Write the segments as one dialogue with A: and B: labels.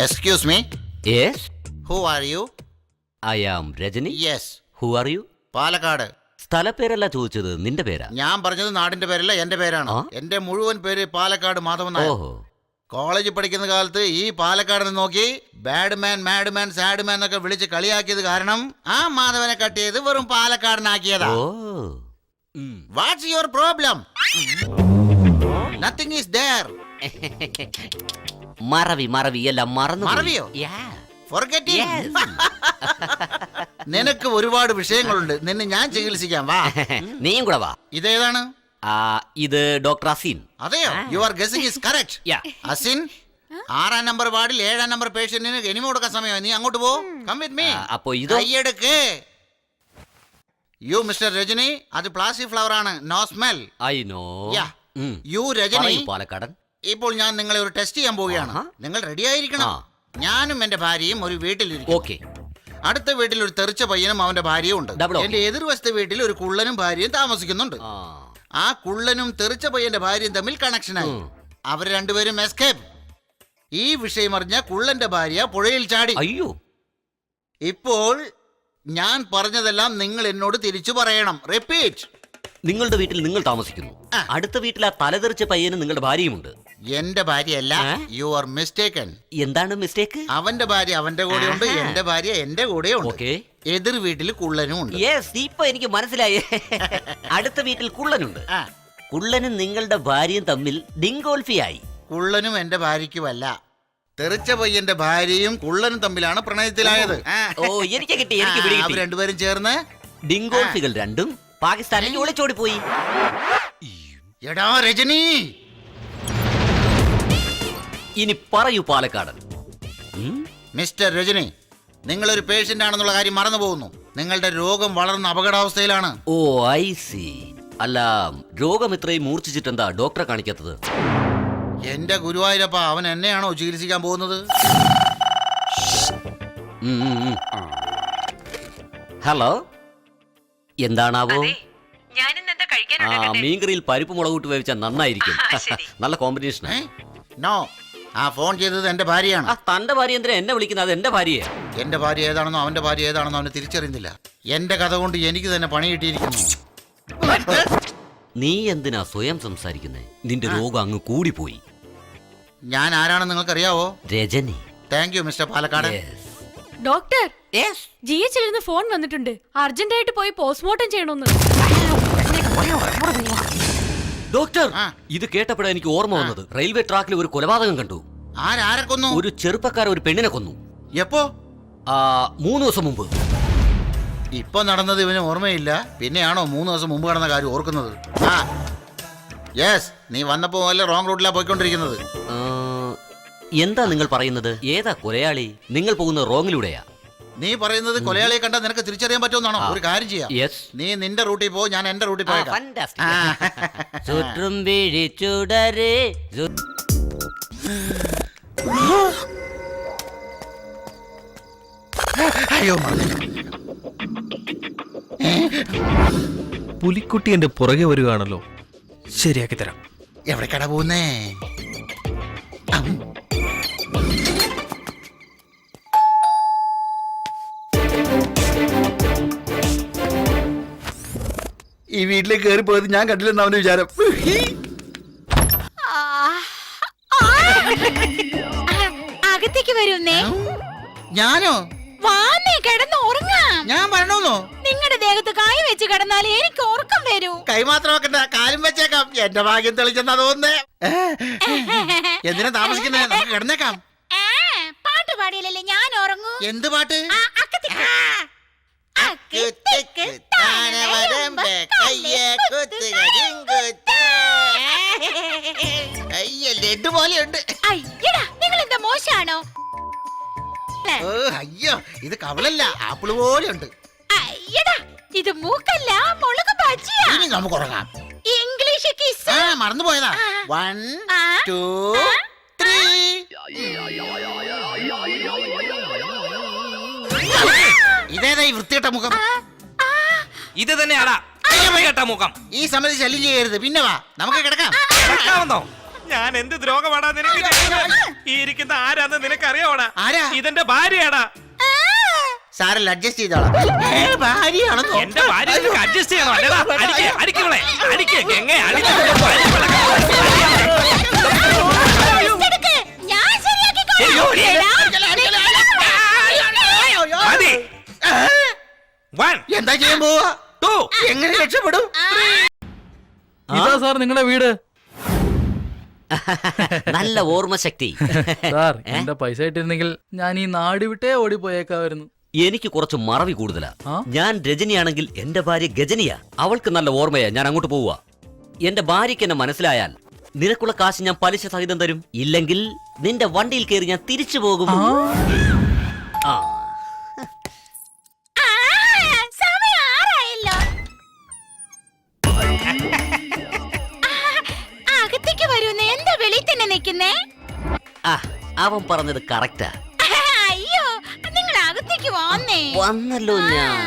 A: Excuse me.
B: Yes,
A: Who are you?
B: I am Rajani.
A: Yes.
B: Who are you?
A: Palakkad.
B: സ്ഥലപ്പേരല്ല ചോദിച്ചത്, നിന്റെ പേരാ.
A: ഞാൻ പറഞ്ഞത് നാടിന്റെ പേരല്ല, എന്റെ പേരാണ്. എന്റെ മുഴുവൻ പേര് പാലക്കാട് മാധവൻ നായർ.
B: ഓഹോ.
A: കോളേജിൽ പഠിക്കുന്ന കാലത്ത് ഈ പാലക്കാടിനെ നോക്കി bad man, mad man, sad man എന്നൊക്കെ വിളിച്ച് കളിയാക്കിയത് കാരണം ആ മാധവനെ കട്ട് ചെയ്ത് വെറും പാലക്കാടിനാക്കിയതാ.
B: ഓ.
A: What's your problem? Nothing is there.
B: മറവി എല്ലാം മറന്നു.
A: മറവിയോ? Forget it. നിനക്ക് ഒരുപാട് വിഷയങ്ങളുണ്ട്, നിന്നെ ഞാൻ ചികിത്സിക്കാം, വാ.
B: നീയും കൂടെ വാ.
A: ഇതേതാണ്?
B: ഇത് ഡോക്ടർ അസീൻ.
A: അതെയോ? Your gushing is correct. Asin, 6-ാം number വാർഡിൽ 7-ാം നമ്പർ പേഷ്യന്റിന് എനിമ കൊടുക്കാൻ സമയം. നീ അങ്ങോട്ട് പോ. Come with me.
B: അപ്പോ ഇത്
A: കൈയെടുക്ക്. യു മിസ്റ്റർ രജനി, അത് പ്ലാസ്റ്റിക് ഫ്ലവർ ആണ്, no smell.
B: I know.
A: You Rajani,
B: പാലക്കാടൻ.
A: ഇപ്പോൾ ഞാൻ നിങ്ങളെ ഒരു ടെസ്റ്റ് ചെയ്യാൻ പോവുകയാണ്. നിങ്ങൾ റെഡി ആയിരിക്കണം. ഞാനും എന്റെ ഭാര്യയും ഒരു വീട്ടിലിരിക്കും.
B: ഓക്കെ.
A: അടുത്ത വീട്ടിൽ ഒരു തെറിച്ച പയ്യനും അവന്റെ ഭാര്യയും ഉണ്ട്. എന്റെ എതിർവശത്തെ വീട്ടിൽ ഒരു കുള്ളനും ഭാര്യയും താമസിക്കുന്നുണ്ട്. ആ കുള്ളനും തെറിച്ച പയ്യന്റെ ഭാര്യയും തമ്മിൽ കണക്ഷനായി. അവർ രണ്ടുപേരും എസ്കേപ്പ്. ഈ വിഷയം അറിഞ്ഞ കുള്ളന്റെ ഭാര്യ പുഴയിൽ ചാടി.
B: അയ്യോ.
A: ഇപ്പോൾ ഞാൻ പറഞ്ഞതെല്ലാം നിങ്ങൾ എന്നോട് തിരിച്ചു പറയണം. റിപ്പീറ്റ്.
B: നിങ്ങളുടെ വീട്ടിൽ നിങ്ങൾ താമസിക്കുന്നു. അടുത്ത വീട്ടിൽ ആ തലതെറിച്ച പയ്യനും നിങ്ങളുടെ ഭാര്യയുമുണ്ട്.
A: എന്റെ ഭാര്യയല്ല. You are mistaken.
B: എന്താണ് മിസ്റ്റേക്ക്? അവന്റെ
A: ഭാര്യ അവന്റെ കൂടെ ഉണ്ട്, എന്റെ ഭാര്യ എന്റെ കൂടെ ഉണ്ട്. എതിർ വീട്ടിൽ കുള്ളനും ഉണ്ട്.
B: ഇപ്പൊ എനിക്ക് മനസ്സിലായി. അടുത്ത വീട്ടിൽ കുള്ളനുണ്ട്. കുള്ളനും നിങ്ങളുടെ ഭാര്യയും തമ്മിൽ ഡിങ്കോൾഫിയായി.
A: കുള്ളനും എന്റെ ഭാര്യയ്ക്കുമല്ല, തെറിച്ച പയ്യന്റെ ഭാര്യയും കുള്ളനും തമ്മിലാണ് പ്രണയത്തിലായത്.
B: ഓ, എനിക്ക് കിട്ടി, എനിക്ക് പിടികിട്ടി.
A: രണ്ടുപേരും ചേർന്ന്
B: ഡിങ്കോൾഫികൾ രണ്ടും പാകിസ്ഥാനിൽ ഒളിച്ചോടി പോയി.
A: എടാ രജനി,
B: ഇനി പറയൂ പാലക്കാടൻ.
A: മിസ്റ്റർ രജനി, നിങ്ങളൊരു പേഷ്യന്റ് ആണെന്നുള്ള കാര്യം മറന്നു പോകുന്നു. നിങ്ങളുടെ രോഗം വളർന്ന അപകടാവസ്ഥയിലാണ്.
B: ഓ, ഐ സി. അല്ല, രോഗം ഇത്രയും മൂർച്ഛിച്ചിട്ടെന്താ ഡോക്ടറെ കാണിക്കാത്തത്?
A: എന്റെ ഗുരുവായൂരപ്പ, അവൻ എന്നെയാണോ ചികിത്സിക്കാൻ പോകുന്നത്?
B: ഹലോ, എന്താണാവോ? മീൻകറിയിൽ പരിപ്പ് മുളകൂട്ട് വേവിച്ച നന്നായിരിക്കും. നല്ല കോമ്പിനേഷൻ.
A: നോ, ആ ഫോൺ ചെയ്തത് എന്റെ ഭാര്യയാണ്.
B: തന്റെ ഭാര്യ എന്തിനാ എന്നെ വിളിക്കുന്നത്? അത് എന്റെ ഭാര്യയെ.
A: എന്റെ ഭാര്യ ഏതാണെന്നോ അവന്റെ ഭാര്യ ഏതാണെന്നോ അവന് തിരിച്ചറിയുന്നില്ല. എന്റെ കഥ കൊണ്ട് എനിക്ക് തന്നെ പണി കിട്ടിയിരിക്കുന്നു.
B: നീ എന്തിനാ സ്വയം സംസാരിക്കുന്നേ? നിന്റെ രോഗം അങ്ങ് കൂടിപ്പോയി.
A: ഞാൻ ആരാണെന്ന് നിങ്ങൾക്കറിയാവോ?
B: Rajani.
A: Thank you mister Palakkad.
C: Doctor, GH-ൽ ഫോൺ വന്നിട്ടുണ്ട്. അർജന്റായിട്ട് പോയി പോസ്റ്റ്മോർട്ടം ചെയ്യണമെന്ന്.
B: ഡോക്ടർ, ഇത് കേട്ടപ്പോഴാണ് എനിക്ക് ഓർമ്മ വന്നത്. റെയിൽവേ ട്രാക്കിൽ ഒരു കൊലപാതകം കണ്ടു.
A: ആരെ കൊന്നു?
B: ഒരു ചെറുപ്പക്കാരൻ ഒരു പെണ്ണിനെ കൊന്നു.
A: എപ്പോ?
B: 3 ദിവസം മുമ്പ്.
A: ഇപ്പൊ നടന്നത് ഇവന് ഓർമ്മയില്ല, പിന്നെയാണോ 3 ദിവസം മുമ്പ് നടന്ന കാര്യം ഓർക്കുന്നത്? യെസ്, നീ വന്നപ്പോ വല്ല റോങ് റൂട്ടിലാ പോയിക്കൊണ്ടിരിക്കുന്നത്.
B: എന്താ നിങ്ങൾ പറയുന്നത്? ഏതാ കൊലയാളി? നിങ്ങൾ പോകുന്ന റോങ്ങിലൂടെയാ.
A: നീ പറയുന്നത് കൊലയാളിയെ കണ്ടാൽ നിനക്ക് തിരിച്ചറിയാൻ പറ്റുമെന്നാണോ? ഒരു കാര്യം ചെയ്യാം, നീ നിന്റെ റൂട്ടിൽ പോ, ഞാൻ എന്റെ റൂട്ടിൽ പോയേക്കാം. അയ്യോ,
D: പുലിക്കുട്ടി എന്റെ പുറകെ വരികയാണല്ലോ. ശരിയാക്കി തരാം.
A: എവിടെ കട പോകുന്നേ? ഈ വീട്ടിലേക്ക് കയറി പോയത് ഞാൻ കണ്ടില്ലെന്ന് അവന്റെ വിചാരം.
C: അകത്തേക്ക് വരുന്നേ.
A: ഞാനോ?
C: കിടന്ന് ഉറങ്ങാം.
A: ഞാൻ പറഞ്ഞോന്നോ?
C: നിങ്ങളുടെ ദേഹത്ത് കൈ വെച്ച് കിടന്നാലേ എനിക്ക് ഉറക്കം വരൂ.
A: കൈ മാത്രം വെക്കണ്ട, കാലും വെച്ചേക്കാം. എന്റെ ഭാഗ്യം തെളിച്ചെന്നാ തോന്നുന്നേ. എന്തിനാ താമസിക്കുന്നേ? നമുക്ക് കിടന്നേക്കാം.
C: പാട്ട് പാടിയല്ലേ ഞാൻ ഉറങ്ങൂ.
A: എന്ത് പാട്ട്? ലഡു പോലെയുണ്ട്.
C: നിങ്ങൾ എന്താ മോശാണോ?
A: അയ്യോ, ഇത് കവളല്ല, ആപ്പിള് പോലെയുണ്ട്.
C: ഇത് മൂക്കല്ല, മുളക് ബജിയാ.
A: ഇനി നമുക്ക് ഉറങ്ങാം.
C: English kiss
A: മറന്നുപോയതാ. 1
C: ആ.
A: 2 3 ഇതേതാ ഈ വൃത്തികെട്ട മുഖം?
E: ഇത് തന്നെയാടാ കേട്ട മുഖം.
A: ഈ സമിതി ശല്യം ചെയ്യരുത്. പിന്നെ വാ, നമുക്ക് കിടക്കാം.
E: കിടക്കാമെന്നോ? ഞാൻ എന്ത് ദ്രോഹമാടാ നിനക്ക് ചെയ്യുന്നത്? ഈ ഇരിക്കുന്ന ആരാന്ന് നിനക്കറിയാവോടാ?
A: ആരാ?
E: ഇതെന്റെ ഭാര്യയാടാ.
A: സാരല്ല, അഡ്ജസ്റ്റ് ചെയ്തോളാം. ഭാര്യയാണെന്നോ?
E: എന്റെ ഭാര്യ നിനക്ക് അഡ്ജസ്റ്റ് ചെയ്യണം അല്ലേടാ? അടിക്ക് അടിക്കവളെ അടിക്ക് ഗംഗ അടിക്ക്.
C: എടുക്ക്. ഞാൻ ശരിയാക്കിക്കോളാം. എടാ,
E: മതി. 1
A: എന്താ ചെയ്യാൻ പോവാ?
E: 2
A: എങ്ങനെ രക്ഷപ്പെടും?
F: ഇതാ സാർ നിങ്ങളുടെ വീട്.
B: നല്ല ഓർമ്മശക്തി.
F: സാർ എന്റെ പൈസ ഇട്ടിരുന്നെങ്കിൽ ഞാൻ ഈ നാട് വിട്ടേ ഓടിപ്പോയേക്കായിരുന്നു.
B: എനിക്ക് കുറച്ച് മറവി കൂടുതലാ.
F: ആ?
B: ഞാൻ രജനിയാണെങ്കിൽ എന്റെ ഭാര്യ ഗജനിയാ. അവൾക്ക് നല്ല ഓർമ്മയാ. ഞാൻ അങ്ങോട്ട് പോവുക. എന്റെ ഭാര്യയ്ക്ക് എന്നെ മനസ്സിലായാൽ നിനക്കുള്ള കാശ് ഞാൻ പലിശ സഹിതം തരും. ഇല്ലെങ്കിൽ നിന്റെ വണ്ടിയിൽ കയറി ഞാൻ തിരിച്ചു പോകും. ആ.
C: ആ, സമയം 6 ആയല്ലോ. അകത്തേക്ക് വരൂന്ന് എന്താ വെളിയിൽ തന്നെ നിൽക്കുന്നേ?
B: ആ, അവൻ പറഞ്ഞത് കറക്റ്റാ.
C: അയ്യോ, നിങ്ങൾ അകത്തേക്ക് വന്നേ.
B: വന്നല്ലോ ഞാൻ.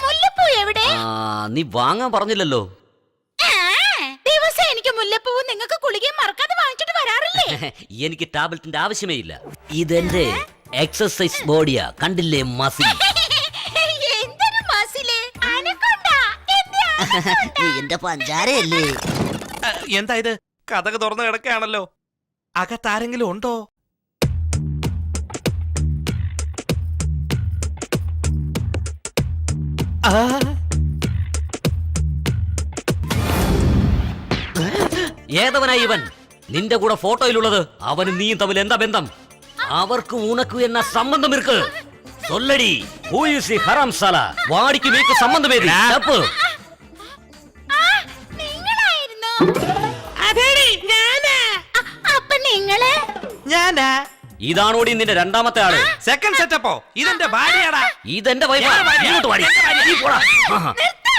C: മുല്ലപ്പൂ എവിടെ?
B: ആ, നീ വാങ്ങാൻ പറഞ്ഞില്ലല്ലോ.
C: ആ, ദിവസം എനിക്ക് മുല്ലപ്പൂവും നിങ്ങൾക്ക് കുളികയും മറക്കാതെ വാങ്ങിച്ചിട്ട് വരാറില്ലേ?
B: എനിക്ക് ടാബ്ലറ്റിന്റെ ആവശ്യമേ ഇല്ല. ഇതെന്റെ എക്സസൈസ് ബോഡിയാ. കണ്ടില്ലേ മസിൽ?
C: എന്തൊരു മസില്, അനക്കൊണ്ട.
B: എന്റെ പഞ്ചാരയല്ലേ?
E: എന്താ ഇത്? കഥക് തുറന്നു കിടക്കുകയാണല്ലോ. അകത്താരെങ്കിലും ഉണ്ടോ?
B: ഏതവനായി ഇവൻ? നിന്റെ കൂടെ ഫോട്ടോയിലുള്ളത് അവനും നീയും തമ്മിൽ എന്താ ബന്ധം? അവർക്ക് ഉനക്ക് എന്ന സംബന്ധം ഇருக்கு. சொல்லடி who is the haram sala? വാടിക്ക് നീക്ക് സംബന്ധമേതി. തപ്പ്.
C: നിങ്ങളായിരുന്നോ?
E: അതേടി ഞാനാ.
C: അപ്പൊ നിങ്ങള്
E: ഞാനാ.
B: ഇതാണോടി നിന്റെ രണ്ടാമത്തെ ആള്?
E: സെക്കൻഡ് സെറ്റപ്പോ? ഇതെന്റെ ഭാര്യയാടാ.
B: ഇതെന്റെ വൈഫാ.
E: ഞാൻ ഭാര്യ.
B: ഇങ്ങോട്ട് വാടി. നീ പോടാ. ആഹാ.
C: നിർത്ത്.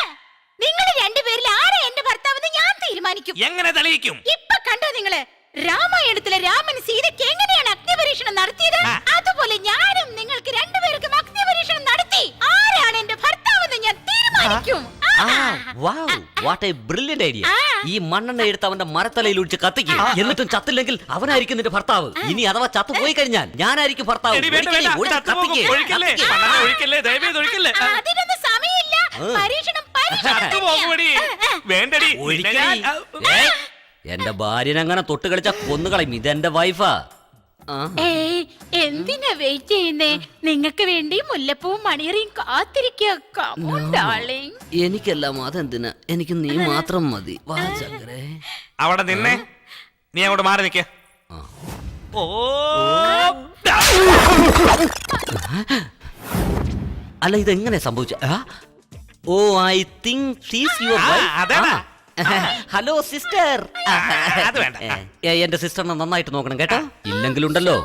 C: നിങ്ങൾ രണ്ടുപേരിൽ ആരാ എന്റെ ഭർത്താവെന്ന് ഞാൻ തീരുമാനിക്കും.
E: എങ്ങനെ തെളിയിക്കും?
C: ഇപ്പൊ കണ്ടോ നിങ്ങള്? രാമായണത്തിലെ രാമൻ സീതയ്ക്ക് എങ്ങനെയാണ് അഗ്നിപരീക്ഷണം നടത്തിയത്, അതുപോലെ ഞാനും നിങ്ങൾക്ക് രണ്ടുപേർക്കും അഗ്നിപരീക്ഷണം നടത്തി. ആരാണ് എന്റെ ഭർത്താവെന്ന് ഞാൻ തീരുമാനിക്കും.
B: What A brilliant idea. ഈ മണ്ണെണ്ണ എടുത്ത് അവന്റെ മരത്തലയിൽ ഒഴിച്ച് കത്തിക്കും. എന്നിട്ടും ചത്തില്ലെങ്കിൽ അവനായിരിക്കും നിന്റെ ഭർത്താവ്. ഇനി അഥവാ ചത്തു പോയി കഴിഞ്ഞാൽ ഞാനായിരിക്കും ഭർത്താവ്.
E: എടി, വേണ്ട, വേണ്ട. ചത്തുപോകും. ഒഴിക്കല്ലേ. മണ്ണെണ്ണ ഒഴിക്കല്ലേ. ദയവേത് ഒഴിക്കല്ലേ.
C: അതിനൊന്നും സമയമില്ല. പരീക്ഷണം
E: ചത്തുപോകുമെടി. വേണ്ടടി.
B: ഒഴിക്കടി.
E: ഞാൻ-
B: ഏയ്, എന്റെ ഭാര്യനെ അങ്ങനെ തൊട്ട് കളിച്ച കൊന്നുകളയും. ഇതെന്റെ വൈഫാ.
C: ഏയ്, എന്തിനാ വെയിറ്റ് ചെയ്യുന്നേ? നിങ്ങൾക്ക് വേണ്ടി മുല്ലപ്പൂവും മണിയറിയും കാത്തിരിക്കുക.
B: എനിക്കെല്ലാം അതെന്തിനാ? എനിക്ക് നീ മാത്രം മതി. വാ ചക്കരേ.
E: അവിടെ നിന്നെ. നീ അങ്ങോട്ട് മാറി നിക്ക. ഓ
B: അല്ല, ഇതെങ്ങനെ സംഭവിച്ച? ഓ, ഐ തിങ്ക് യുവർ
E: അതാണ്.
B: Hello sister.
E: അത് വേണ്ട.
B: എന്റെ സിസ്റ്ററിനെ നന്നായിട്ട് നോക്കണം കേട്ടോ. ഇല്ലെങ്കിലുണ്ടല്ലോ.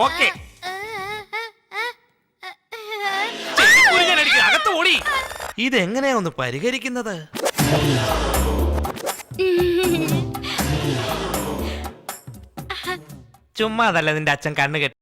E: ഓക്കെ. അകത്ത് ഓടി. ഇതെങ്ങനെയാ ഒന്ന് പരിഹരിക്കുന്നത്? ചുമ്മാതല്ല നിന്റെ അച്ഛൻ കണ്ണു കെട്ടി